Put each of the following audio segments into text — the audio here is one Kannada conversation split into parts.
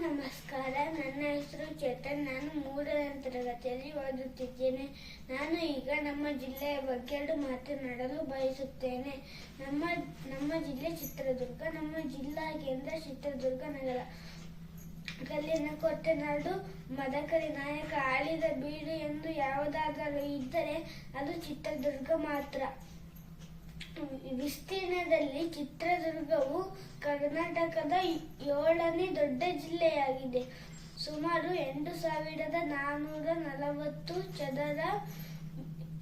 ನಮಸ್ಕಾರ. ನನ್ನ ಹೆಸರು ಚೇತನ್. ನಾನು 3ನೇ ತರಗತಿಯಲ್ಲಿ ಓದುತ್ತಿದ್ದೇನೆ. ನಾನು ಈಗ ನಮ್ಮ ಜಿಲ್ಲೆಯ ಬಗ್ಗೆ ಮಾತನಾಡಲು ಬಯಸುತ್ತೇನೆ. ನಮ್ಮ ಜಿಲ್ಲೆ ಚಿತ್ರದುರ್ಗ. ನಮ್ಮ ಜಿಲ್ಲಾ ಕೇಂದ್ರ ಚಿತ್ರದುರ್ಗ ನಗರ. ಕಲ್ಲಿನ ಕೋಟೆ ನಾಡು, ಮದಕರಿ ನಾಯಕ ಆಳಿದ ಬೀಡು ಎಂದು ಯಾವುದಾದರೂ ಇದ್ದರೆ ಅದು ಚಿತ್ರದುರ್ಗ ಮಾತ್ರ. ವಿಸ್ತೀರ್ಣದಲ್ಲಿ ಚಿತ್ರದುರ್ಗವು ಕರ್ನಾಟಕದ 7ನೇ ದೊಡ್ಡ ಜಿಲ್ಲೆಯಾಗಿದೆ. ಸುಮಾರು 8,440 ಚದರ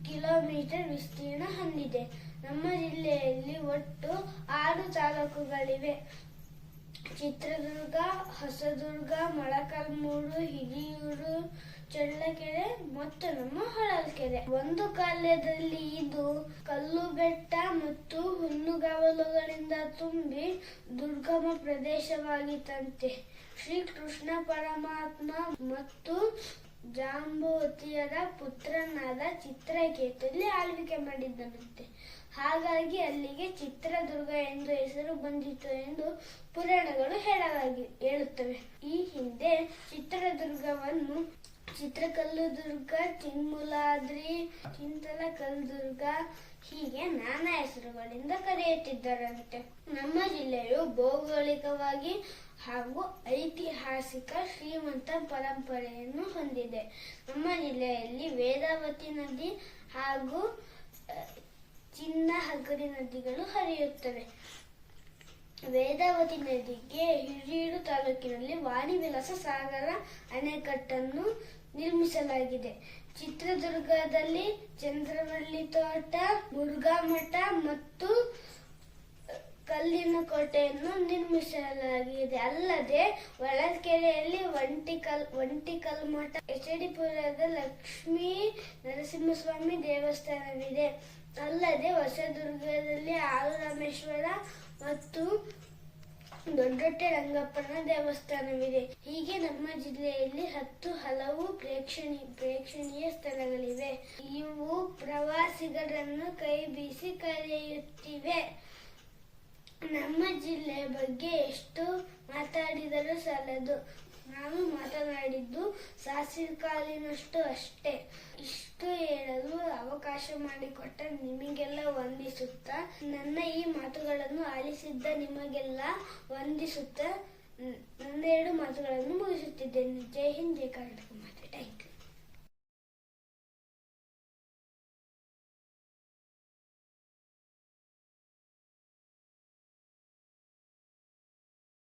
ಕಿಲೋಮೀಟರ್ ವಿಸ್ತೀರ್ಣ ಹೊಂದಿದೆ. ನಮ್ಮ ಜಿಲ್ಲೆಯಲ್ಲಿ ಒಟ್ಟು 6 ತಾಲೂಕುಗಳಿವೆ. ಚಿತ್ರದುರ್ಗ, ಹೊಸದುರ್ಗ, ಮೊಳಕಾಲ್ಮೂರು, ಹಿರಿಯೂರು, ಚಳ್ಳಕೆರೆ ಮತ್ತು ನಮ್ಮ ಹೊಳಲ್ಕೆರೆ. ಒಂದು ಕಾಲದಲ್ಲಿ ಇದು ಕಲ್ಲು ಬೆಟ್ಟ ಮತ್ತು ಹುಲ್ಲುಗಾವಲುಗಳಿಂದ ತುಂಬಿ ದುರ್ಗಮ ಪ್ರದೇಶವಾಗಿತ್ತಂತೆ. ಶ್ರೀಕೃಷ್ಣ ಪರಮಾತ್ಮ ಮತ್ತು ಜಾಂಬವತಿಯರ ಪುತ್ರನಾದ ಚಿತ್ರಕೇತುಲಿ ಆಳ್ವಿಕೆ ಮಾಡಿದ್ದನಂತೆ. ಹಾಗಾಗಿ ಅಲ್ಲಿಗೆ ಚಿತ್ರದುರ್ಗ ಎಂದು ಹೆಸರು ಬಂದಿತು ಎಂದು ಪುರಾಣಗಳು ಹೇಳುತ್ತವೆ. ಈ ಹಿಂದೆ ಚಿತ್ರದುರ್ಗವನ್ನು ಚಿತ್ರಕಲ್ಲುದುರ್ಗ, ಚಿನ್ಮೂಲಾದ್ರಿ, ಚಿಂತಲಕಲ್ದುರ್ಗ ಹೀಗೆ ನಾನಾ ಹೆಸರುಗಳಿಂದ ಕರೆಯುತ್ತಿದ್ದರಂತೆ. ನಮ್ಮ ಜಿಲ್ಲೆಯು ಭೌಗೋಳಿಕವಾಗಿ ಹಾಗೂ ಐತಿಹಾಸಿಕ ಶ್ರೀಮಂತ ಪರಂಪರೆಯನ್ನು ಹೊಂದಿದೆ. ನಮ್ಮ ಜಿಲ್ಲೆಯಲ್ಲಿ ವೇದಾವತಿ ನದಿ ಹಾಗೂ ಚಿನ್ನ-ಹಗರಿ ನದಿಗಳು ಹರಿಯುತ್ತವೆ. ವೇದಾವತಿ ನದಿಗೆ ಹಿರಿಯೂರು ತಾಲೂಕಿನಲ್ಲಿ ವಾಣಿ ವಿಲಾಸ ಸಾಗರ ಅಣೆಕಟ್ಟನ್ನು ನಿರ್ಮಿಸಲಾಗಿದೆ. ಚಿತ್ರದುರ್ಗದಲ್ಲಿ ಚಂದ್ರವಳ್ಳಿ ತೋಟ, ಮುರುಘಾ ಮಠ ಮತ್ತು ಕಲ್ಲಿನ ಕೋಟೆಯನ್ನು ನಿರ್ಮಿಸಲಾಗಿದೆ. ಅಲ್ಲದೆ ಹೊಳಲ್ಕೆರೆಯಲ್ಲಿ ಒಂಟಿಕಲ್ ಮಠ, ಎಚಡಿಪುರದ ಲಕ್ಷ್ಮೀ ನರಸಿಂಹಸ್ವಾಮಿ ದೇವಸ್ಥಾನವಿದೆ. ಅಲ್ಲದೆ ಹೊಸದುರ್ಗದಲ್ಲಿ ಆಲರಾಮೇಶ್ವರ ಮತ್ತು ದೊಡ್ಡೊಟ್ಟೆ ರಂಗಪ್ಪನ ದೇವಸ್ಥಾನವಿದೆ. ಹೀಗೆ ನಮ್ಮ ಜಿಲ್ಲೆಯಲ್ಲಿ ಹಲವು ಪ್ರೇಕ್ಷಣೀಯ ಸ್ಥಳಗಳಿವೆ. ಇವು ಪ್ರವಾಸಿಗರನ್ನು ಕೈ ಬೀಸಿ ಕರೆಯುತ್ತಿವೆ. ನಮ್ಮ ಜಿಲ್ಲೆಯ ಬಗ್ಗೆ ಎಷ್ಟು ಮಾತಾಡಿದರೂ ಸಾಲದು. ನಾನು ಮಾತನಾಡಿದ್ದು ಸಾಸಿವೆ ಕಾಲಿನಷ್ಟು ಅಷ್ಟೇ. ಇಷ್ಟು ಹೇಳಲು ಅವಕಾಶ ಮಾಡಿಕೊಟ್ಟ ನಿಮಗೆಲ್ಲ ವಂದಿಸುತ್ತಾ, ನನ್ನ ಈ ಮಾತುಗಳನ್ನು ಆಲಿಸಿದ್ದ ನಿಮಗೆಲ್ಲ ವಂದಿಸುತ್ತಾ ನನ್ನ 2 ಮಾತುಗಳನ್ನು ಮುಗಿಸುತ್ತಿದ್ದೇನೆ. ಜೈ ಹಿಂದ್, ಜೈ ಕರ್ನಾಟಕ ಮಾತೆ.